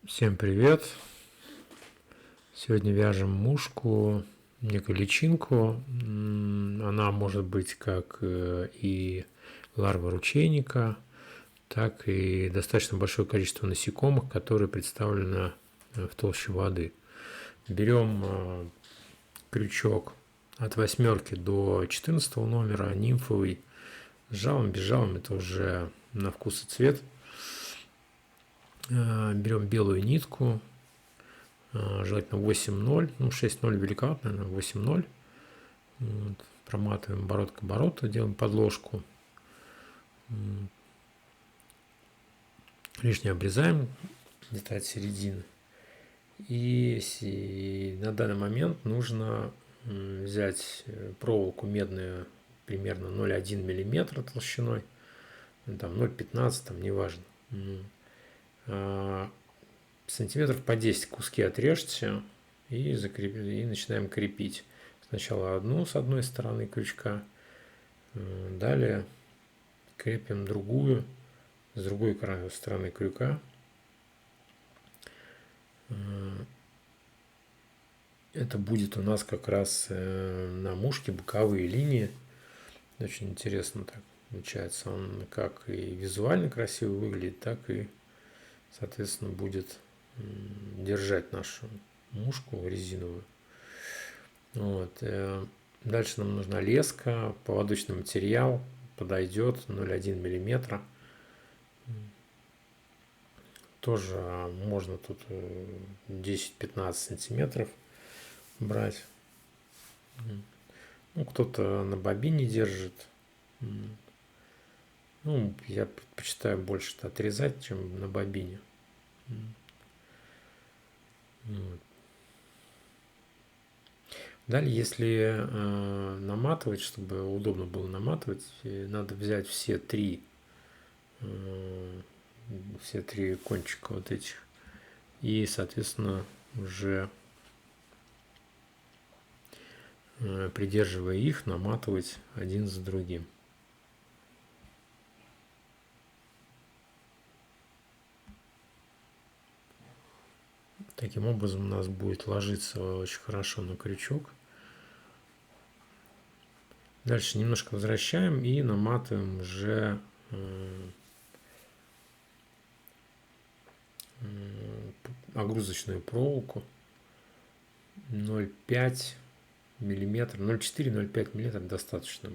Всем привет! Сегодня вяжем мушку, некую личинку. Она может быть как и ларва ручейника, так и достаточно большое количество насекомых, которые представлены в толще воды. Берем крючок от 8 до 14 номера, нимфовый, с жалом, без жалом, это уже на вкус и цвет. Берем белую нитку, желательно 8-0, 6-0 великовато, наверное, 8-0. Вот. Проматываем оборот к обороту, делаем подложку. Лишнее обрезаем где-то от середины. И на данный момент нужно взять проволоку медную примерно 0,1 мм толщиной, там 0,15, там неважно. Сантиметров по 10 куски отрежьте и начинаем крепить. Сначала одну с одной стороны крючка, далее крепим другую с другой стороны крюка. Это будет у нас как раз на мушке боковые линии. Очень интересно так получается. Он как и визуально красиво выглядит, так и, соответственно, будет держать нашу мушку резиновую. Вот. Дальше нам нужна леска, поводочный материал, подойдет 0,1 мм. Тоже можно тут 10-15 сантиметров брать. Кто-то на бобине держит. Я предпочитаю больше отрезать, чем на бобине. Далее, если наматывать, чтобы удобно было наматывать, надо взять все три кончика вот этих и, соответственно, уже придерживая их, наматывать один за другим. Таким образом у нас будет ложиться очень хорошо на крючок. Дальше немножко возвращаем и наматываем уже огрузочную проволоку 0,5 миллиметра, 0,4-0,5 миллиметра достаточно.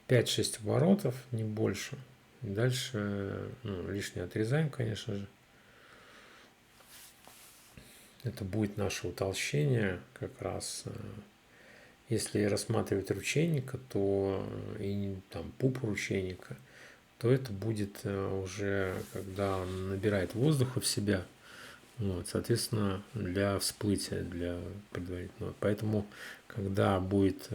5-6 оборотов, не больше. Дальше лишнее отрезаем, конечно же. Это будет наше утолщение как раз. Если рассматривать ручейника, то и там пуп ручейника, то это будет уже когда он набирает воздуха в себя, соответственно, для всплытия, для предварительного. Поэтому, когда будет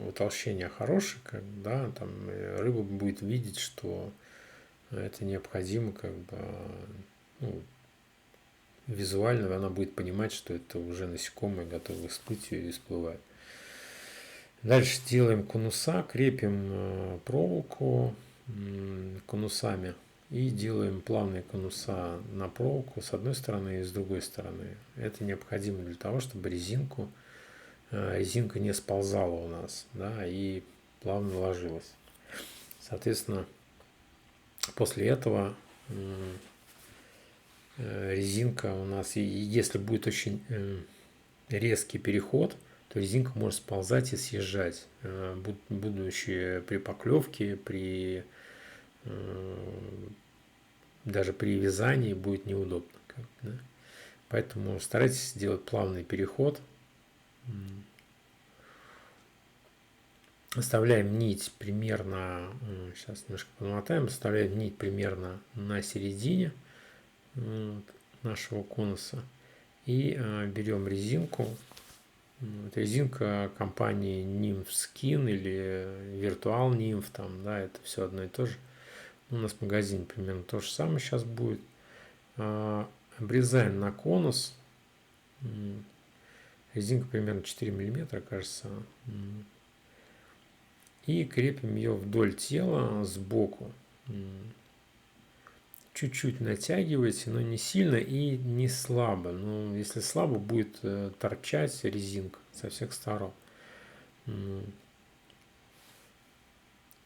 утолщение хорошее, когда там рыба будет видеть, что это необходимо, визуально она будет понимать, что это уже насекомое готово к всплытию и всплывает. Дальше делаем конуса, крепим проволоку конусами и делаем плавные конуса на проволоку с одной стороны и с другой стороны. Это необходимо для того, чтобы резинка не сползала у нас, и плавно ложилась. Соответственно, после этого резинка у нас, если будет очень резкий переход, то резинка может сползать и съезжать, будучи при поклевке, даже при вязании будет неудобно. Поэтому старайтесь сделать плавный переход. Оставляем нить примерно, сейчас немножко помотаем, оставляем нить примерно на середине нашего конуса и берем резинку. Резинка компании Nymph Skin или Virtual Nymph, это все одно и то же. У нас в магазине примерно то же самое сейчас будет. Обрезаем на конус. Резинка примерно 4 мм, кажется. И крепим ее вдоль тела сбоку. чуть-чуть натягивайте, но не сильно и не слабо. Ну, если слабо, будет торчать резинка со всех сторон.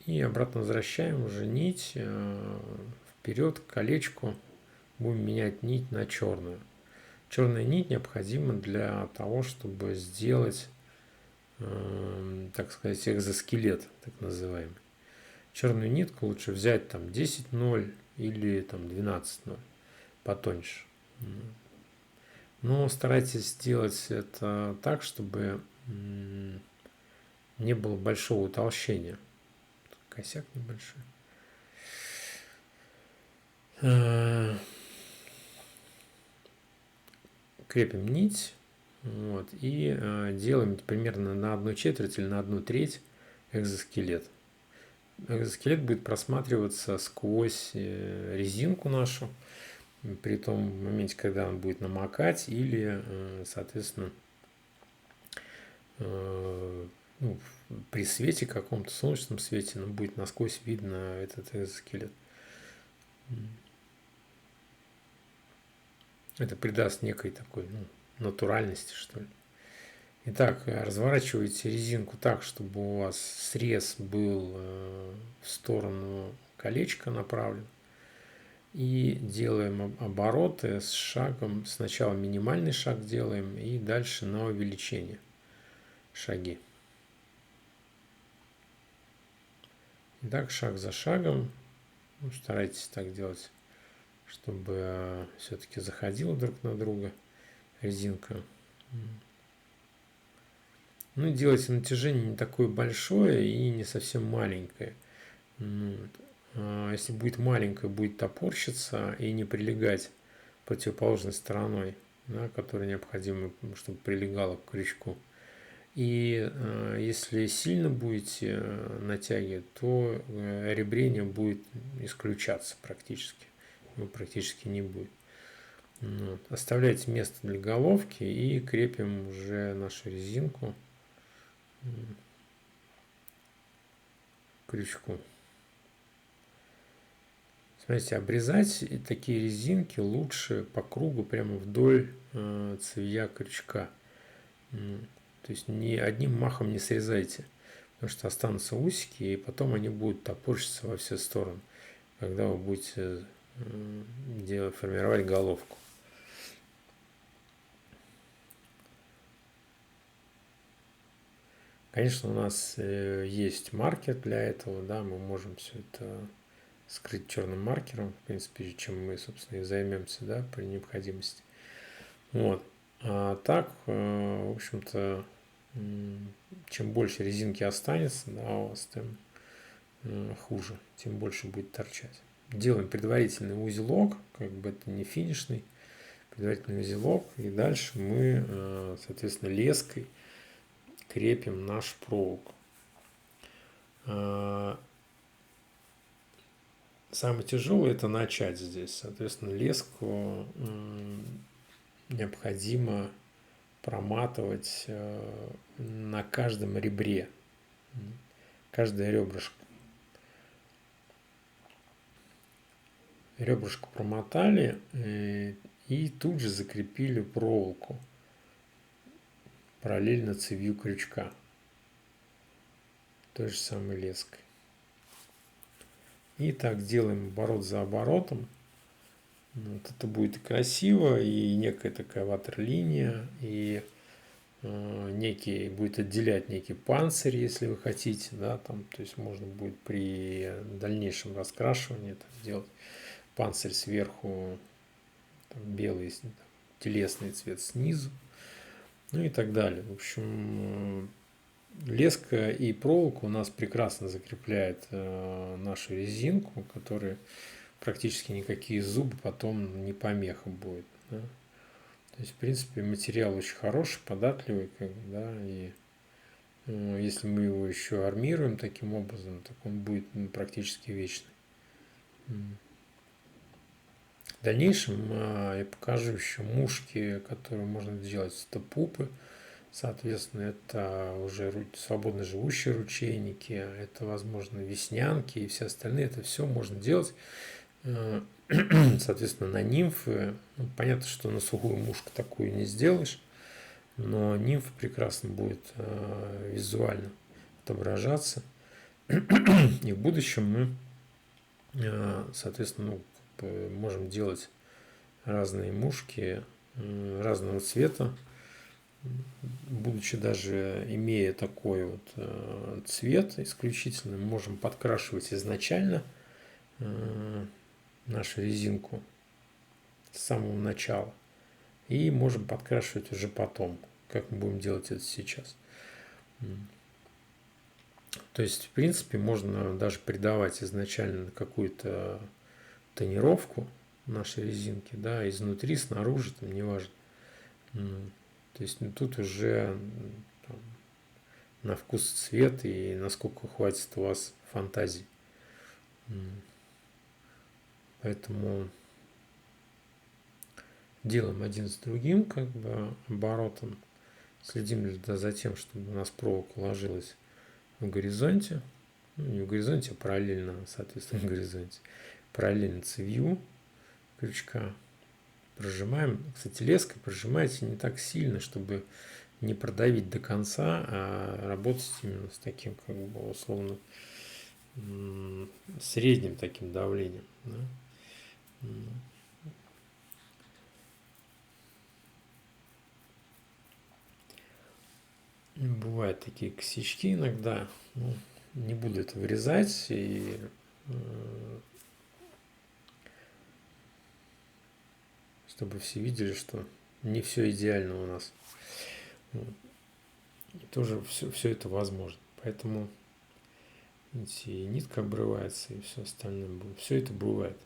И обратно возвращаем уже нить вперед к колечку. Будем менять нить на черную. Черная нить необходима для того, чтобы сделать, так сказать, экзоскелет, так называемый. Черную нитку лучше взять там 10-0 или там 12-0, потоньше. Но старайтесь сделать это так, чтобы не было большого утолщения. Косяк небольшой. Крепим нить. Вот, и делаем примерно на 1/4 или на 1/3 экзоскелет. Экзоскелет будет просматриваться сквозь резинку нашу при том моменте, когда он будет намокать, или, соответственно, ну, при свете каком-то, солнечном свете, но будет насквозь видно этот экзоскелет. Это придаст некой такой натуральности, что ли. Итак, разворачивайте резинку так, чтобы у вас срез был в сторону колечка направлен. И делаем обороты с шагом. Сначала минимальный шаг делаем, и дальше на увеличение шаги. Итак, шаг за шагом. Старайтесь так делать, чтобы все-таки заходила друг на друга резинка. Ну, делайте натяжение не такое большое и не совсем маленькое. Если будет маленькое, будет топорщиться и не прилегать противоположной стороной, да, которая необходима, чтобы прилегала к крючку. И если сильно будете натягивать, то ребрение будет исключаться практически. Его практически не будет. Вот. Оставляйте место для головки и крепим уже нашу резинку к крючку. Смотрите, обрезать такие резинки лучше по кругу, прямо вдоль цевья крючка. То есть ни одним махом не срезайте, потому что останутся усики, и потом они будут топорщиться во все стороны, когда вы будете формировать головку. Конечно, у нас есть маркер для этого, да, мы можем все это скрыть черным маркером, в принципе, чем мы, собственно, и займемся, да, при необходимости. Вот. А так, в общем-то, чем больше резинки останется, да, у вас, тем хуже, тем больше будет торчать. Делаем предварительный узелок, как бы это не финишный, предварительный узелок, и дальше мы, соответственно, леской крепим наш проволоку. Самое тяжелое это начать здесь. Соответственно, леску необходимо проматывать на каждом ребре, каждое ребрышко. Ребрышко промотали и тут же закрепили проволоку параллельно цевью крючка той же самой леской. И так делаем оборот за оборотом. Вот это будет и красиво, и некая такая ватерлиния, и будет отделять некий панцирь, если вы хотите, да, там, то есть можно будет при дальнейшем раскрашивании сделать панцирь сверху, там, белый, там, телесный цвет снизу, ну и так далее. В общем, леска и проволока у нас прекрасно закрепляет нашу резинку, которая практически никакие зубы потом не помеха будет. Да? То есть, в принципе, материал очень хороший, податливый, да, и если мы его еще армируем таким образом, так он будет практически вечный. В дальнейшем я покажу еще мушки, которые можно сделать, это пупы. Соответственно, это уже свободно живущие ручейники, это, возможно, веснянки и все остальные. Это все можно делать Соответственно, на нимфы, ну, понятно, что на сухую мушку такую не сделаешь, но нимф прекрасно будет визуально отображаться. И в будущем мы, соответственно, ну, можем делать разные мушки разного цвета, будучи даже имея такой вот цвет исключительно, мы можем подкрашивать изначально нашу резинку с самого начала и можем подкрашивать уже потом, как мы будем делать это сейчас. То есть, в принципе, можно даже придавать изначально какую-то тонировку нашей резинки, да, изнутри, снаружи, там, неважно. То есть, ну, тут уже там, на вкус цвет и насколько хватит у вас фантазии. Поэтому делаем один с другим, как бы оборотом. Следим за тем, чтобы у нас проволока ложилась в горизонте. Ну, не в горизонте, а параллельно, соответственно, в горизонте. Параллельно цевью крючка. Прожимаем. Кстати, леской прожимайте не так сильно, чтобы не продавить до конца, а работать именно с таким, как бы, условно, средним таким давлением. Да? Бывают такие косячки иногда. Ну, не буду это вырезать. И чтобы все видели, что не все идеально у нас. И тоже все это возможно. Поэтому видите, и нитка обрывается, и все остальное. Все это бывает.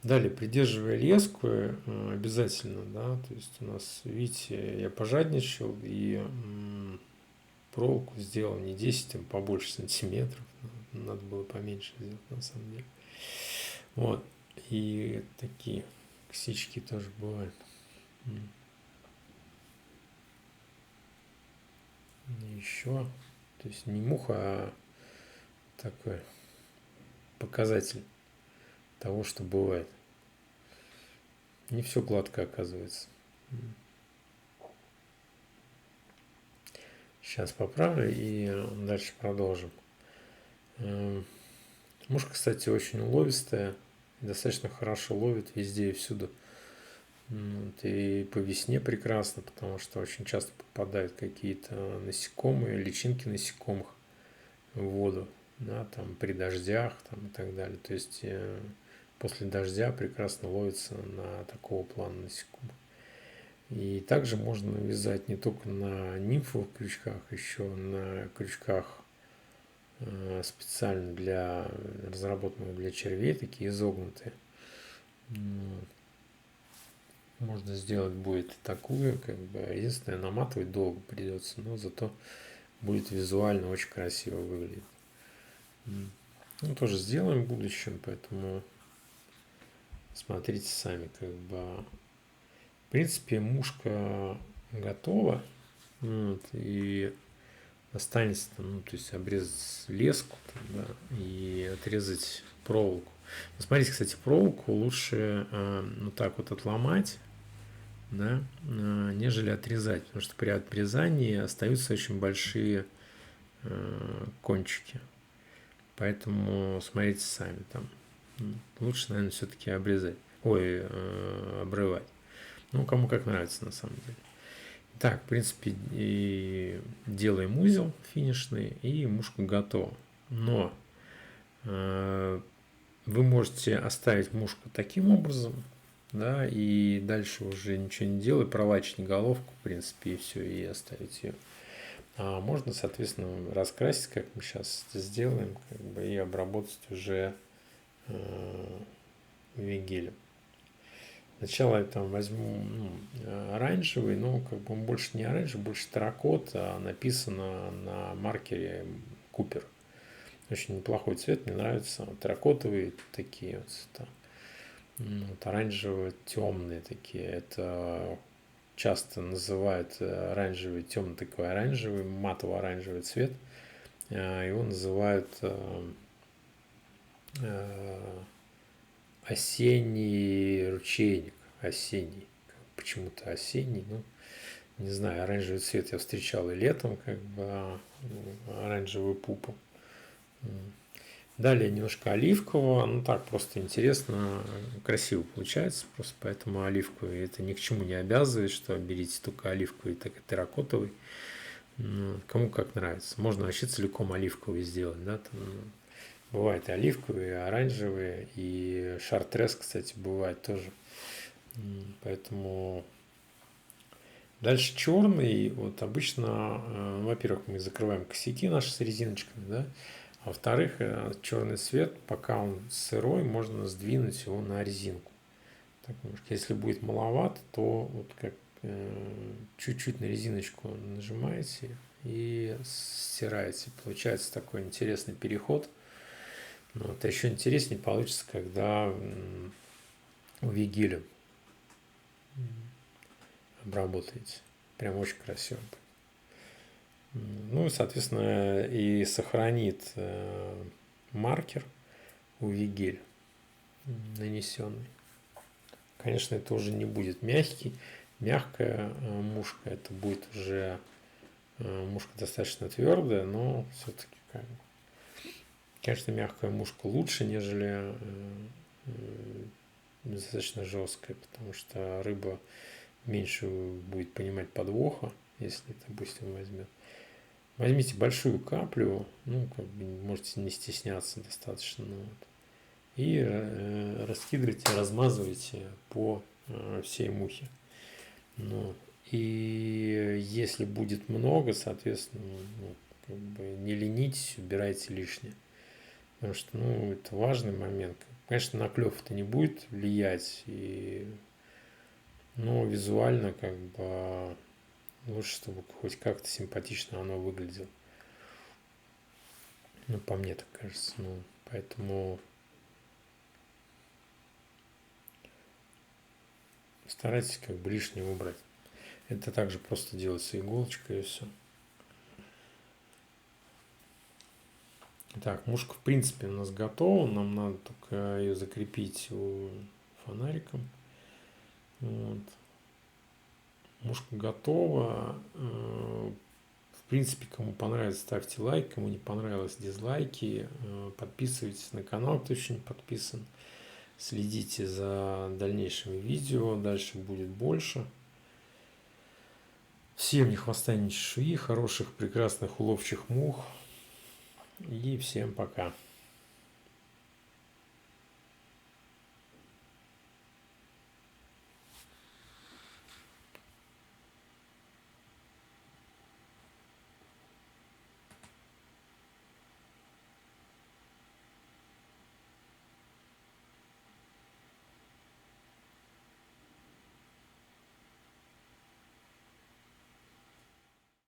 Далее, придерживая леску, обязательно, да, то есть у нас, видите, я пожадничал и проволоку сделал не 10, а побольше сантиметров. Надо было поменьше сделать, на самом деле. Вот. И такие косячки тоже бывают. Еще, то есть не муха, а такой показатель того, что бывает. Не все гладко оказывается. Сейчас поправлю и дальше продолжим. Мушка, кстати, очень уловистая, достаточно хорошо ловит везде и всюду. И по весне прекрасно, потому что очень часто попадают какие-то насекомые, личинки насекомых в воду, да, там при дождях там, и так далее. То есть после дождя прекрасно ловится на такого плана насекомых. И также можно вязать не только на нимфовых крючках, еще на крючках специально для разработанных для червей, такие изогнутые. Можно сделать будет такую, как бы, единственное, наматывать долго придется, но зато будет визуально очень красиво выглядеть. Ну, тоже сделаем в будущем, поэтому смотрите сами, как бы. В принципе, мушка готова, вот, и останется там, ну, то есть обрезать леску там, да, и отрезать проволоку. Но смотрите, кстати, проволоку лучше вот так вот отломать, да, нежели отрезать, потому что при отрезании остаются очень большие кончики. Поэтому смотрите сами там. Лучше, наверное, все-таки обрезать. Обрывать. Ну, кому как нравится, на самом деле. Так, в принципе, и делаем узел финишный, и мушка готова. Но вы можете оставить мушку таким образом, да, и дальше уже ничего не делать, пролачить головку, в принципе, и все, и оставить ее. А можно, соответственно, раскрасить, как мы сейчас это сделаем, как бы, и обработать уже вигелем. Сначала я там возьму оранжевый, но как бы он больше не оранжевый, больше терракот, а написано на маркере Купер. Очень неплохой цвет, мне нравится. Терракотовые такие вот цвета. Вот, оранжевые, темные такие. Это часто называют оранжевый, темный такой оранжевый, матово-оранжевый цвет. Его называют осенний ручейник. Осенний. Почему-то осенний. Ну, не знаю, оранжевый цвет я встречал и летом, как бы оранжевую пупу. Далее немножко оливкового, ну так просто интересно, красиво получается, просто поэтому оливковый это ни к чему не обязывает, что берите только оливковый, так и терракотовый, кому как нравится. Можно вообще целиком оливковый сделать, да, там, бывают и оливковые, и оранжевые, и шартрес, кстати, бывает тоже, поэтому... Дальше черный, вот обычно, во-первых, мы закрываем косяки наши с резиночками, да, а во-вторых, черный цвет, пока он сырой, можно сдвинуть его на резинку. Так, если будет маловато, то вот как чуть-чуть на резиночку нажимаете и стираете. Получается такой интересный переход. Вот. А еще интереснее получится, когда вигилем обработаете. Прям очень красиво. Ну, соответственно, и сохранит маркер у вигель нанесенный. Конечно, это уже не будет мягкая мушка, это будет уже мушка достаточно твердая, но все-таки, конечно, мягкая мушка лучше, нежели достаточно жесткая, потому что рыба меньше будет понимать подвоха, если, допустим, возьмет. Возьмите большую каплю, ну, как бы можете не стесняться достаточно, вот, и раскидывайте, размазывайте по всей мухе. Ну, и если будет много, соответственно, ну, как бы не ленитесь, убирайте лишнее. Потому что, ну, это важный момент. Конечно, на клев это не будет влиять, но визуально как бы лучше, чтобы хоть как-то симпатично оно выглядело. Ну, по мне так кажется. Ну, поэтому старайтесь как бы лишнее убрать. Это также просто делается иголочкой и все. Так, мушка в принципе у нас готова. Нам надо только ее закрепить фонариком. Вот. Мушка готова. В принципе, кому понравится, ставьте лайк. Кому не понравилось, дизлайки. Подписывайтесь на канал, кто еще не подписан. Следите за дальнейшими видео. Дальше будет больше. Всем ни хвоста, ни чешуи. Хороших, прекрасных уловчих мух. И всем пока.